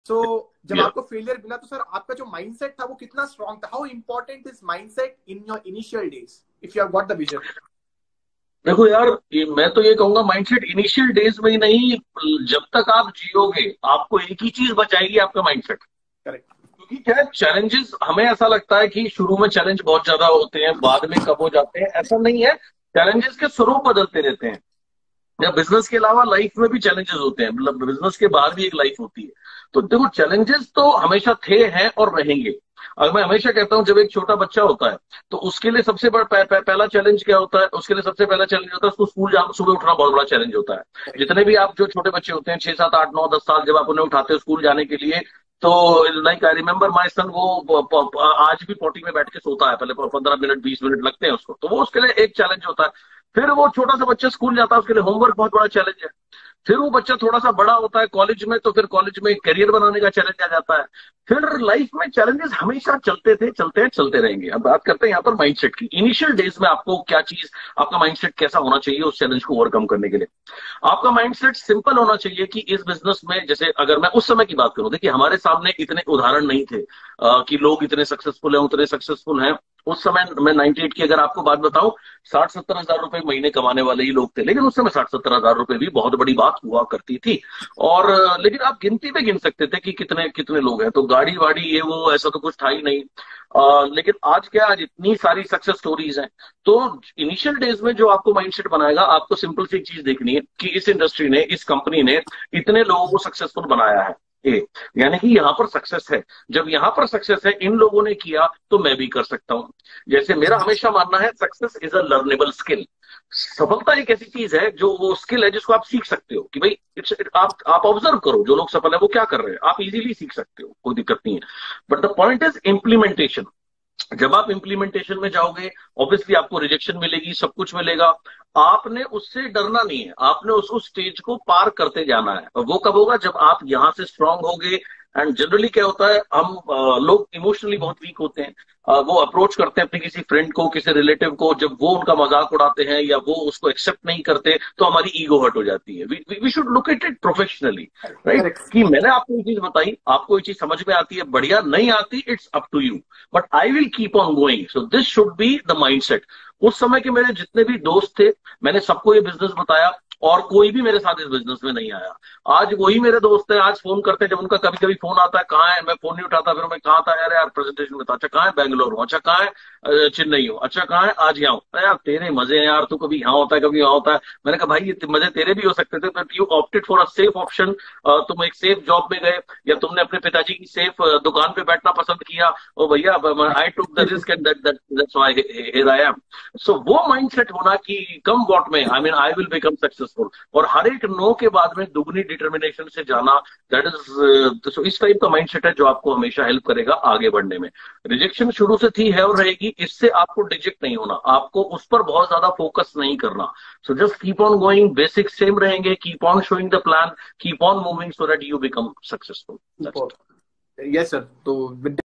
सो जब Yeah. आपको failure मिला तो सर आपका जो माइंडसेट था वो कितना स्ट्रांग था? How important is mindset in your initial days if you have got the vision? देखो यार, मैं तो ये कहूंगा माइंडसेट इनिशियल डेज में ही नहीं, जब तक आप जियोगे आपको एक ही चीज बचाएगी, आपका माइंडसेट। करेक्ट। क्योंकि क्या है, चैलेंजेस हमें ऐसा लगता है कि शुरू में चैलेंज बहुत ज्यादा होते हैं, बाद में कम हो जाते हैं, ऐसा नहीं है। चैलेंजेस के स्वरूप बदलते रहते हैं। या बिजनेस के अलावा लाइफ में भी चैलेंजेस होते हैं, मतलब बिजनेस के बाहर भी एक लाइफ होती है। तो देखो, चैलेंजेस तो हमेशा थे, हैं और रहेंगे। और मैं हमेशा कहता हूं, जब एक छोटा बच्चा होता है तो उसके लिए सबसे बड़ा पहला चैलेंज क्या होता है? उसके लिए सबसे पहला चैलेंज होता है उसको स्कूल जाना, सुबह उठना बहुत बड़ा चैलेंज होता है। जितने भी आप जो छोटे बच्चे होते हैं, 6 7 8 9 10 साल, जब आप उन्हें उठाते हो स्कूल जाने के लिए, तो लाइक आई रिमेम्बर माई सन, वो आज भी पोटी में बैठ के सोता है। पहले 15 मिनट 20 मिनट लगते हैं उसको, तो वो उसके लिए एक चैलेंज होता है। फिर वो छोटा सा बच्चा स्कूल जाता है, उसके लिए होमवर्क बहुत बड़ा चैलेंज है। फिर वो बच्चा थोड़ा सा बड़ा होता है कॉलेज में, तो फिर कॉलेज में करियर बनाने का चैलेंज आ जाता है। फिर लाइफ में चैलेंजेस हमेशा चलते थे, चलते हैं, चलते रहेंगे। अब बात करते हैं यहाँ पर माइंडसेट की। इनिशियल डेज में आपको क्या चीज, आपका माइंडसेट कैसा होना चाहिए उस चैलेंज को ओवरकम करने के लिए? आपका माइंडसेट सिंपल होना चाहिए कि इस बिजनेस में, जैसे अगर मैं उस समय की बात करूं, देखिए हमारे सामने इतने उदाहरण नहीं थे कि लोग इतने सक्सेसफुल हैं, उतने सक्सेसफुल हैं। उस समय मैं 98 की अगर आपको बात बताऊं, 60 70 हजार रुपए महीने कमाने वाले ही लोग थे। लेकिन उस समय 60 70 हजार रुपए भी बहुत बड़ी बात हुआ करती थी। और लेकिन आप गिनती पे गिन सकते थे कि कितने कितने लोग हैं। तो गाड़ी वाड़ी ये वो ऐसा तो कुछ था ही नहीं। लेकिन आज क्या, आज इतनी सारी सक्सेस स्टोरीज हैं। तो इनिशियल डेज में जो आपको माइंडसेट बनाएगा, आपको सिंपल सी एक चीज देखनी है कि इस इंडस्ट्री ने, इस कंपनी ने इतने लोगों को सक्सेसफुल बनाया है। ए, यानी कि यहां पर सक्सेस है। जब यहां पर सक्सेस है, इन लोगों ने किया, तो मैं भी कर सकता हूं। जैसे मेरा हमेशा मानना है, success is a learnable skill. सफलता एक ऐसी चीज है, जो वो स्किल है जिसको आप सीख सकते हो। कि भाई आप ऑब्जर्व करो, जो लोग सफल है वो क्या कर रहे हैं, आप इजीली सीख सकते हो, कोई दिक्कत नहीं है। But the point is implementation. जब आप इम्प्लीमेंटेशन में जाओगे, ऑब्वियसली आपको रिजेक्शन मिलेगी, सब कुछ मिलेगा। आपने उससे डरना नहीं है, आपने उस स्टेज को पार करते जाना है। और वो कब होगा? जब आप यहां से स्ट्रांग होगे। एंड जनरली क्या होता है, हम लोग इमोशनली बहुत वीक होते हैं। वो अप्रोच करते हैं अपने किसी फ्रेंड को, किसी रिलेटिव को, जब वो उनका मजाक उड़ाते हैं या वो उसको एक्सेप्ट नहीं करते, तो हमारी ईगो हर्ट हो जाती है। We should look at it professionally, right? Correct. कि मैंने आपको ये चीज बताई, आपको ये चीज समझ में आती है, बढ़िया, नहीं आती, it's up to you, but I will keep on going. So this should be the mindset. उस समय के मेरे जितने भी दोस्त थे, मैंने सबको ये बिजनेस बताया, और कोई भी मेरे साथ इस बिजनेस में नहीं आया। आज वही मेरे दोस्त है, आज फोन करते हैं, जब उनका कभी कभी फोन आता है, कहाँ है, मैं फोन नहीं उठाता, फिर मैं कहाँ था, अरे यार प्रेजेंटेशन में था। अच्छा कहाँ है? बैंगलोर हूँ। अच्छा कहाँ है? चेन्नई हूँ। अच्छा कहाँ है? आज यहाँ हूँ। अरे यार तेरे मजे हैं यार, तू कभी यहाँ होता है, कभी यहाँ होता है। मैंने कहा भाई, ये मजे तेरे भी हो सकते थे, but you opted for a safe option. तुम एक सेफ जॉब में गए, या तुमने अपने पिताजी की सेफ दुकान पे बैठना पसंद किया। ओ भैया, I took the risk, and that's why here I am. So वो माइंडसेट होना कि come what may, I mean I will become successful. और हर एक नो के बाद में दुगनी डिटर्मिनेशन से जाना, दैट इज, सो इस टाइप का माइंडसेट है जो आपको हमेशा हेल्प करेगा आगे बढ़ने में। रिजेक्शन शुरू से थी, है और रहेगी, इससे आपको डिजेक्ट नहीं होना, आपको उस पर बहुत ज्यादा फोकस नहीं करना। So just keep on going, basic same रहेंगे, keep on showing the plan, keep on moving, so that you become successful. Yes sir. तो